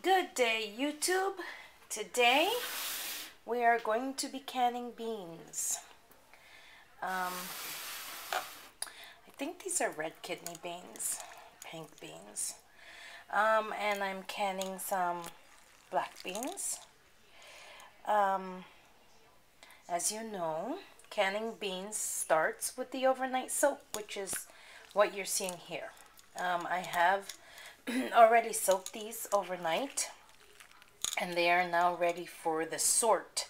Good day, YouTube. Today we are going to be canning beans. I think these are red kidney beans, pink beans. And I'm canning some black beans. As you know, canning beans starts with the overnight soak, which is what you're seeing here. I have already soaked these overnight, and they are now ready for the sort,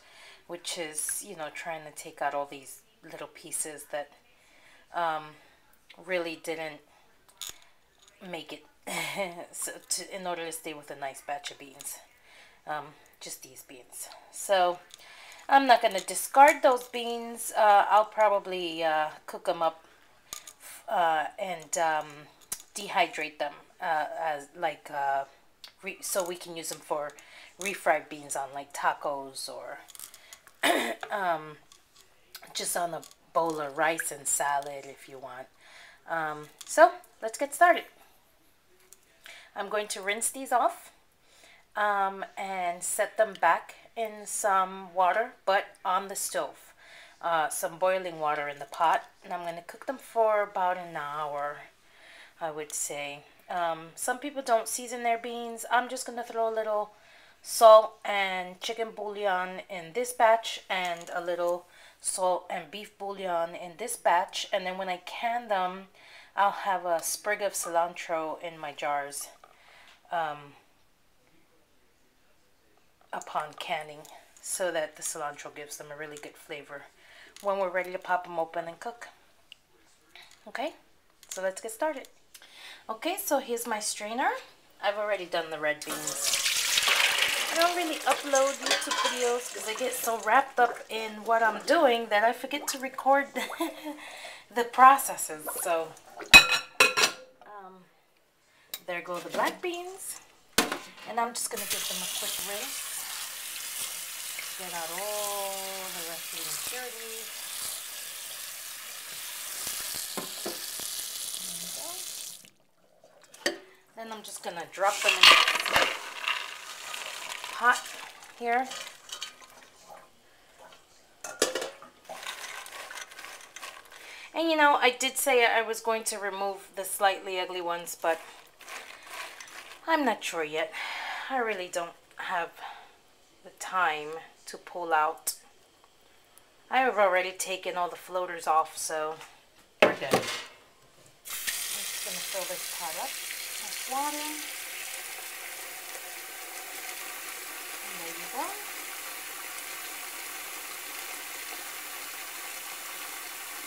which is, trying to take out all these little pieces that really didn't make it in order to stay with a nice batch of beans. Just these beans. So I'm not going to discard those beans. I'll probably cook them up and dehydrate them so we can use them for refried beans on like tacos or just on a bowl of rice and salad if you want. So let's get started. I'm going to rinse these off and set them back in some water, but on the stove. Some boiling water in the pot, and I'm going to cook them for about an hour, I would say. Some people don't season their beans. I'm just going to throw a little salt and chicken bouillon in this batch and a little salt and beef bouillon in this batch, and then when I can them, I'll have a sprig of cilantro in my jars upon canning, so that the cilantro gives them a really good flavor when we're ready to pop them open and cook. Okay, so let's get started. Okay, so here's my strainer. I've already done the red beans. I don't really upload YouTube videos because I get so wrapped up in what I'm doing that I forget to record the processes. So there go the black beans, and I'm just going to give them a quick rinse. Get out all the rest of the impurities. There we go. Then I'm just going to drop them in the pot here. And I did say I was going to remove the slightly ugly ones, but I'm not sure yet. I really don't have the time to pull out. I have already taken all the floaters off, so we're good. I'm just going to fill this pot up with water. And there you go.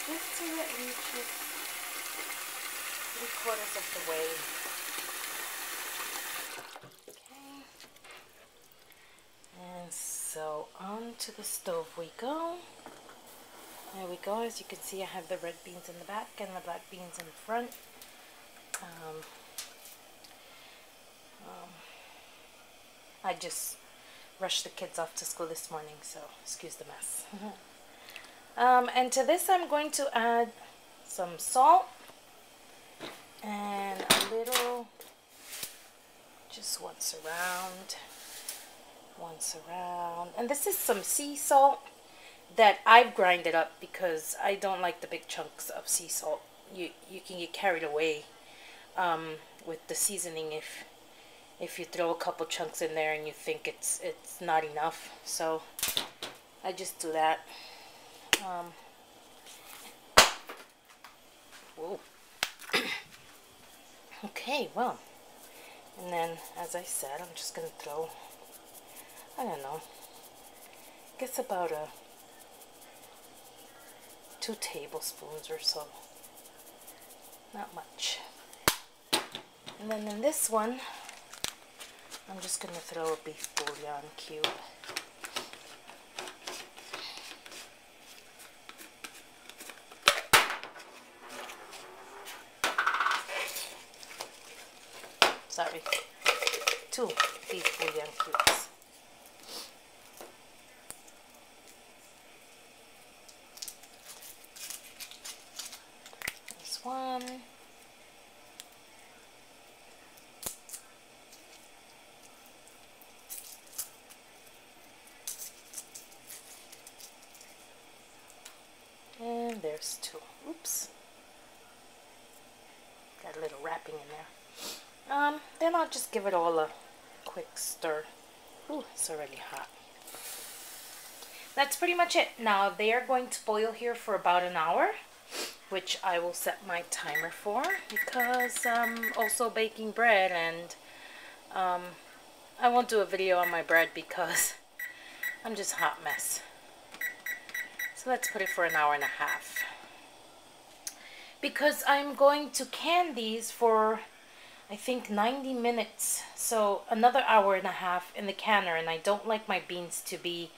Just till it reaches 3/4 of the way. So on to the stove we go. There we go. As you can see, I have the red beans in the back and the black beans in the front. I just rushed the kids off to school this morning, so excuse the mess. And to this I'm going to add some salt and a little, just once around. And this is some sea salt that I've grinded up because I don't like the big chunks of sea salt. You can get carried away with the seasoning if you throw a couple chunks in there and you think it's not enough. So I just do that. Whoa. Okay, well, and then as I said, I'm just gonna throw, I don't know, I guess about 2 tablespoons or so. Not much. And then in this one, I'm just going to throw a beef bouillon cube. Sorry. 2 beef bouillon cubes. This one. layers too. Oops. Got a little wrapping in there. Then I'll just give it all a quick stir. Ooh, it's already hot. That's pretty much it. Now they are going to boil here for about an hour, which I will set my timer for because I'm also baking bread, and I won't do a video on my bread because I'm just a hot mess. So let's put it for an hour and a half. Because I'm going to can these for, I think, 90 minutes. So another hour and a half in the canner, and I don't like my beans to be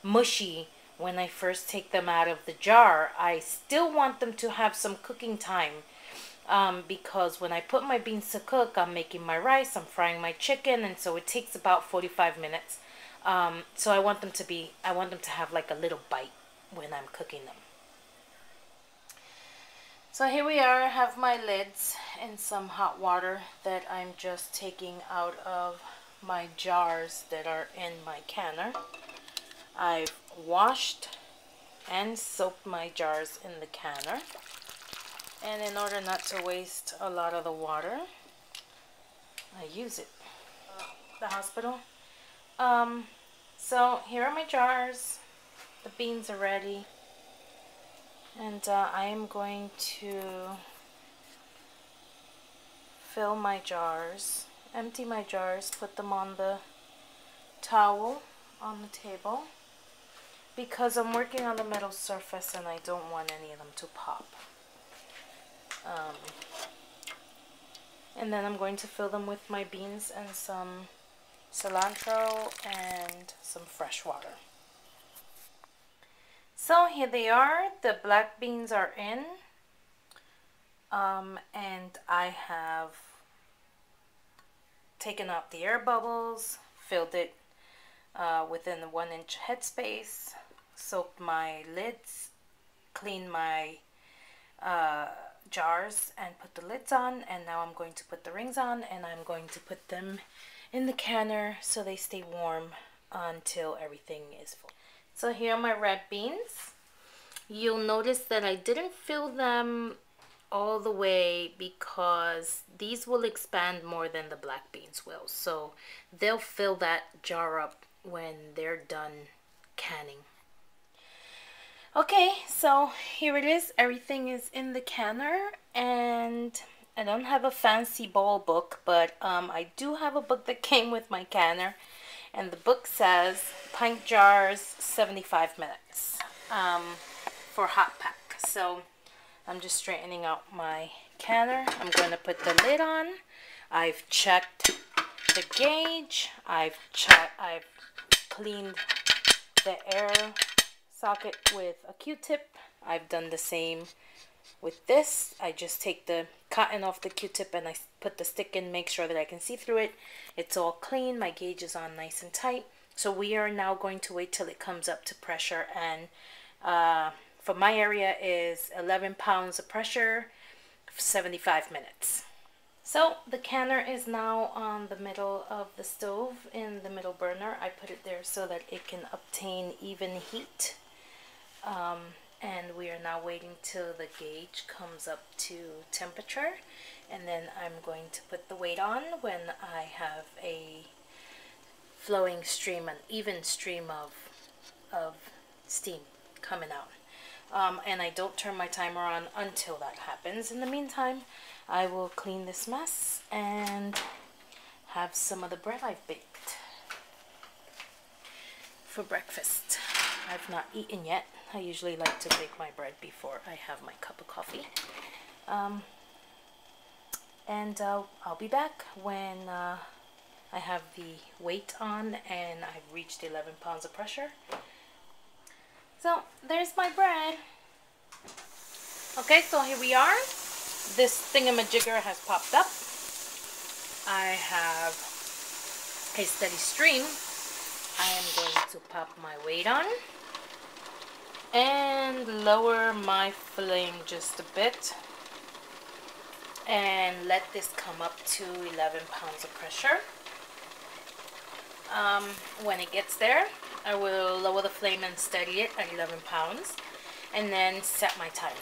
mushy when I first take them out of the jar. I still want them to have some cooking time. Because when I put my beans to cook, I'm making my rice, I'm frying my chicken, and so it takes about 45 minutes. So I want them to have like a little bite when I'm cooking them. So here we are. I have my lids in some hot water that I'm just taking out of my jars that are in my canner. I've washed and soaked my jars in the canner. And in order not to waste a lot of the water, I use it. The hospital. So here are my jars. The beans are ready. And I am going to fill my jars, empty my jars, put them on the towel on the table because I'm working on the metal surface and I don't want any of them to pop. And then I'm going to fill them with my beans and some cilantro and some fresh water. So here they are. The black beans are in. And I have taken out the air bubbles, filled it within the 1-inch headspace, soaked my lids, cleaned my jars and put the lids on, and now I'm going to put the rings on, and I'm going to put them in the canner so they stay warm until everything is full. So here are my red beans. You'll notice that I didn't fill them all the way because these will expand more than the black beans will. So they'll fill that jar up when they're done canning. Okay, so here it is. Everything is in the canner, and I don't have a fancy bowl book, but I do have a book that came with my canner, and the book says pint jars 75 minutes for hot pack. So I'm just straightening out my canner. I'm going to put the lid on. I've checked the gauge. I've cleaned the air socket with a Q-tip. I've done the same with this. I just take the cotton off the Q-tip and I put the stick in, make sure that I can see through it. It's all clean. My gauge is on nice and tight. So we are now going to wait till it comes up to pressure, and for my area is 11 pounds of pressure, 75 minutes. So the canner is now on the middle of the stove in the middle burner. I put it there so that it can obtain even heat. And we are now waiting till the gauge comes up to temperature, and then I'm going to put the weight on when I have a flowing stream, an even stream of steam coming out. And I don't turn my timer on until that happens. In the meantime, I will clean this mess and have some of the bread I've baked for breakfast. I've not eaten yet. I usually like to bake my bread before I have my cup of coffee. And I'll be back when I have the weight on and I've reached 11 pounds of pressure. So there's my bread. Okay, so here we are. This thingamajigger has popped up. I have a steady stream. I am going to pop my weight on and lower my flame just a bit and let this come up to 11 pounds of pressure. When it gets there, I will lower the flame and steady it at 11 pounds and then set my timer.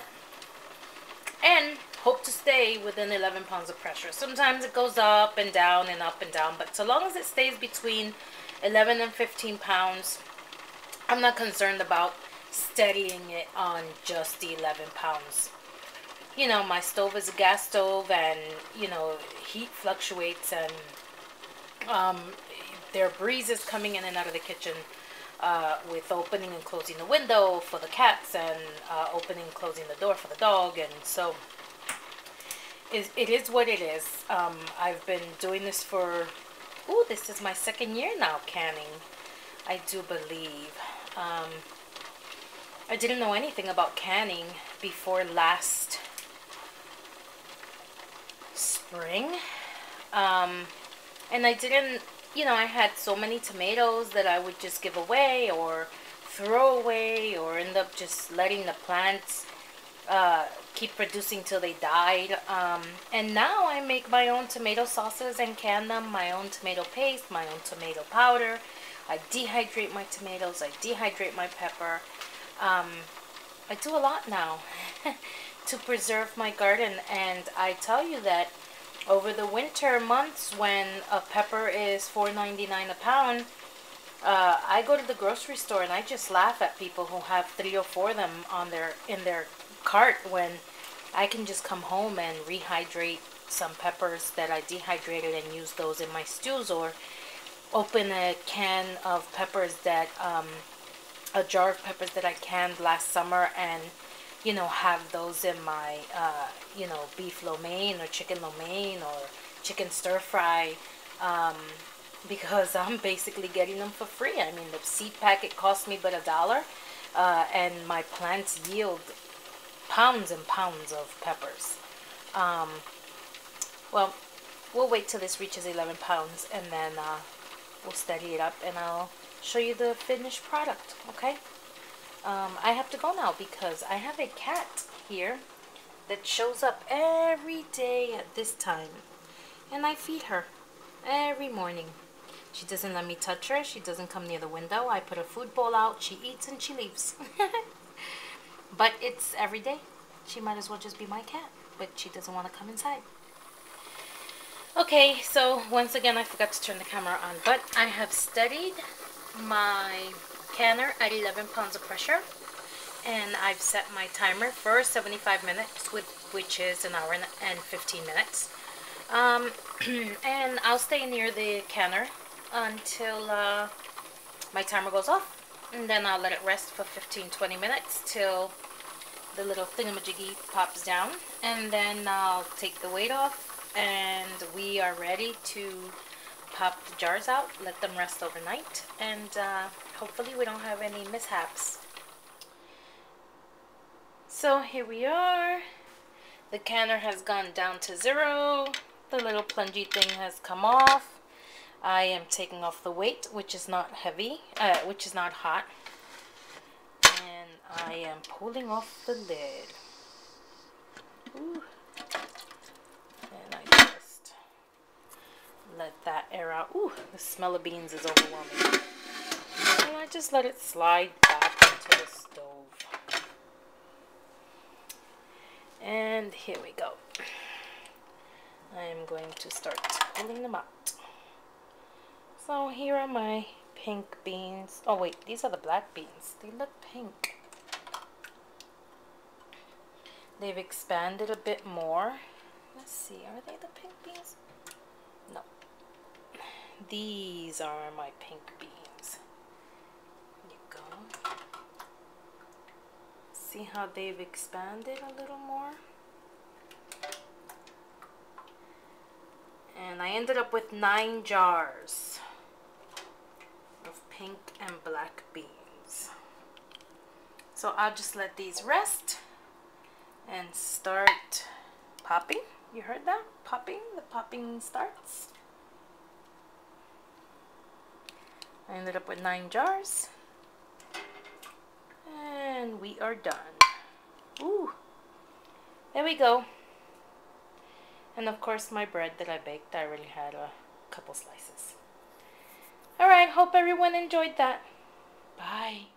and hope to stay within 11 pounds of pressure. Sometimes it goes up and down and up and down, but so long as it stays between 11 and 15 pounds, I'm not concerned about steadying it on just the 11 pounds. You know, my stove is a gas stove, and, you know, heat fluctuates, and there are breezes coming in and out of the kitchen with opening and closing the window for the cats, and opening and closing the door for the dog, and so it is what it is. I've been doing this for, this is my second year now canning, I do believe. I didn't know anything about canning before last spring. And I didn't, you know, I had so many tomatoes that I would just give away or throw away, or end up just letting the plants keep producing till they died. And now I make my own tomato sauces and can them, my own tomato paste, my own tomato powder. I dehydrate my tomatoes, I dehydrate my pepper. I do a lot now to preserve my garden, and I tell you that over the winter months when a pepper is $4.99 a pound, I go to the grocery store and I just laugh at people who have 3 or 4 of them in their cart, when I can just come home and rehydrate some peppers that I dehydrated and use those in my stews, or open a can of peppers that a jar of peppers that I canned last summer, and, you know, have those in my you know, beef lo mein or chicken lo mein or chicken stir fry, because I'm basically getting them for free. I mean, the seed packet cost me but $1, and my plants yield pounds and pounds of peppers. Well, we'll wait till this reaches 11 pounds, and then we'll steady it up, and I'll show you the finished product, okay? I have to go now because I have a cat here that shows up every day at this time, and I feed her every morning. She doesn't let me touch her. She doesn't come near the window. I put a food bowl out, she eats, and she leaves. But it's every day. She might as well just be my cat, but she doesn't want to come inside. Okay, so once again, I forgot to turn the camera on, but I have steadied my canner at 11 pounds of pressure, and I've set my timer for 75 minutes, which is an hour and 15 minutes. And I'll stay near the canner until my timer goes off, and then I'll let it rest for 15-20 minutes till the little thingamajiggy pops down, and then I'll take the weight off, and we are ready to pop the jars out, let them rest overnight, and hopefully we don't have any mishaps. So here we are. The canner has gone down to 0. The little plungy thing has come off. I am taking off the weight, which is not heavy, which is not hot, and I am pulling off the lid. Ooh. And I just let that air out. Ooh, the smell of beans is overwhelming. And I just let it slide back into the stove. And here we go. I am going to start pulling them out. So here are my pink beans. Oh wait, these are the black beans. They look pink. They've expanded a bit more. Let's see, are they the pink beans? No. These are my pink beans. There you go. See how they've expanded a little more? And I ended up with 9 jars of pink and black beans. So I'll just let these rest and start popping. You heard that? Popping. The popping starts. I ended up with 9 jars. And we are done. Ooh. There we go. And of course my bread that I baked, I already had a couple slices. Alright, hope everyone enjoyed that. Bye.